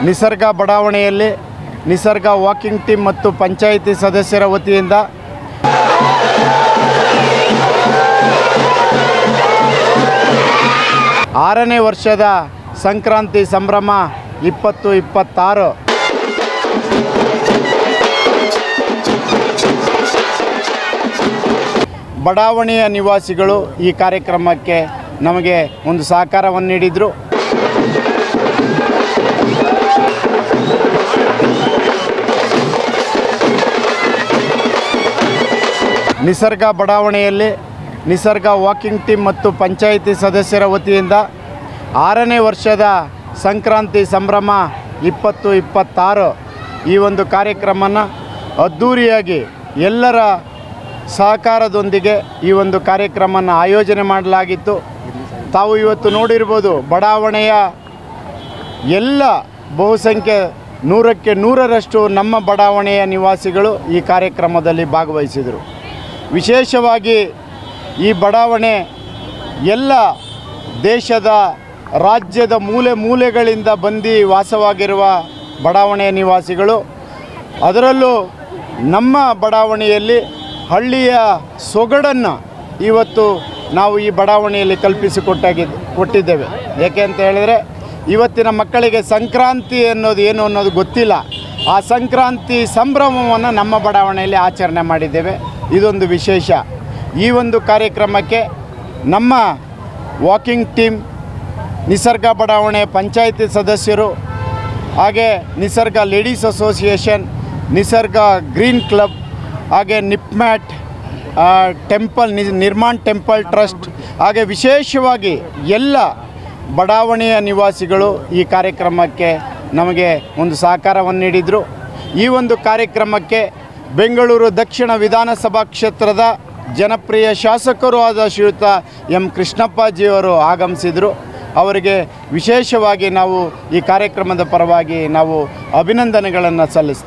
ನಿಸರ್ಗ ಬಡಾವಣೆಯಲ್ಲಿ ನಿಸರ್ಗ ವಾಕಿಂಗ್ ಟೀಮ್ ಮತ್ತು ಪಂಚಾಯಿತಿ ಸದಸ್ಯರ ವತಿಯಿಂದ ಆರನೇ ವರ್ಷದ ಸಂಕ್ರಾಂತಿ ಸಂಭ್ರಮ 2026 ಬಡಾವಣೆಯ ನಿವಾಸಿಗಳು ಈ ಕಾರ್ಯಕ್ರಮಕ್ಕೆ ನಮಗೆ ಒಂದು ಸಹಕಾರವನ್ನು ನೀಡಿದರು. ನಿಸರ್ಗ ಬಡಾವಣೆಯಲ್ಲಿ ನಿಸರ್ಗ ವಾಕಿಂಗ್ ಟೀಮ್ ಮತ್ತು ಪಂಚಾಯಿತಿ ಸದಸ್ಯರ ವತಿಯಿಂದ ಆರನೇ ವರ್ಷದ ಸಂಕ್ರಾಂತಿ ಸಂಭ್ರಮ 2026 ಈ ಒಂದು ಕಾರ್ಯಕ್ರಮನ ಅದ್ಧೂರಿಯಾಗಿ ಎಲ್ಲರ ಸಹಕಾರದೊಂದಿಗೆ ಈ ಒಂದು ಕಾರ್ಯಕ್ರಮನ ಆಯೋಜನೆ ಮಾಡಲಾಗಿತ್ತು. ತಾವು ಇವತ್ತು ನೋಡಿರ್ಬೋದು, ಬಡಾವಣೆಯ ಎಲ್ಲ ಬಹುಸಂಖ್ಯೆ 100ಕ್ಕೆ 100ರಷ್ಟು ನಮ್ಮ ಬಡಾವಣೆಯ ನಿವಾಸಿಗಳು ಈ ಕಾರ್ಯಕ್ರಮದಲ್ಲಿ ಭಾಗವಹಿಸಿದರು. ವಿಶೇಷವಾಗಿ ಈ ಬಡಾವಣೆ ಎಲ್ಲ ದೇಶದ ರಾಜ್ಯದ ಮೂಲೆ ಮೂಲೆಗಳಿಂದ ಬಂದು ವಾಸವಾಗಿರುವ ಬಡಾವಣೆಯ ನಿವಾಸಿಗಳು, ಅದರಲ್ಲೂ ನಮ್ಮ ಬಡಾವಣೆಯಲ್ಲಿ ಹಳ್ಳಿಯ ಸೊಗಡನ್ನು ಇವತ್ತು ನಾವು ಈ ಬಡಾವಣೆಯಲ್ಲಿ ಕೊಟ್ಟಿದ್ದೇವೆ. ಏಕೆ ಅಂತ ಹೇಳಿದರೆ, ಇವತ್ತಿನ ಮಕ್ಕಳಿಗೆ ಸಂಕ್ರಾಂತಿ ಅನ್ನೋದು ಏನು ಅನ್ನೋದು ಗೊತ್ತಿಲ್ಲ. ಆ ಸಂಕ್ರಾಂತಿ ಸಂಭ್ರಮವನ್ನು ನಮ್ಮ ಬಡಾವಣೆಯಲ್ಲಿ ಆಚರಣೆ ಮಾಡಿದ್ದೇವೆ. ಇದೊಂದು ವಿಶೇಷ. ಈ ಒಂದು ಕಾರ್ಯಕ್ರಮಕ್ಕೆ ನಮ್ಮ ವಾಕಿಂಗ್ ಟೀಮ್, ನಿಸರ್ಗ ಬಡಾವಣೆ ಪಂಚಾಯಿತಿ ಸದಸ್ಯರು, ಹಾಗೆ ನಿಸರ್ಗ ಲೇಡೀಸ್ ಅಸೋಸಿಯೇಷನ್, ನಿಸರ್ಗ ಗ್ರೀನ್ ಕ್ಲಬ್, ಹಾಗೆ ನಿಪ್ಮ್ಯಾಟ್ ಟೆಂಪಲ್, ನಿರ್ಮಾಣ್ ಟೆಂಪಲ್ ಟ್ರಸ್ಟ್, ಹಾಗೆ ವಿಶೇಷವಾಗಿ ಎಲ್ಲ ಬಡಾವಣೆಯ ನಿವಾಸಿಗಳು ಈ ಕಾರ್ಯಕ್ರಮಕ್ಕೆ ನಮಗೆ ಒಂದು ಸಹಕಾರವನ್ನು ನೀಡಿದರು. ಈ ಒಂದು ಕಾರ್ಯಕ್ರಮಕ್ಕೆ ಬೆಂಗಳೂರು ದಕ್ಷಿಣ ವಿಧಾನಸಭಾ ಕ್ಷೇತ್ರದ ಜನಪ್ರಿಯ ಶಾಸಕರು ಆದ ಶ್ರೀಯುತ ಎಂ ಕೃಷ್ಣಪ್ಪಾಜಿಯವರು ಆಗಮಿಸಿದರು. ಅವರಿಗೆ ವಿಶೇಷವಾಗಿ ನಾವು ಈ ಕಾರ್ಯಕ್ರಮದ ಪರವಾಗಿ ನಾವು ಅಭಿನಂದನೆಗಳನ್ನು ಸಲ್ಲಿಸ್ತೀವಿ.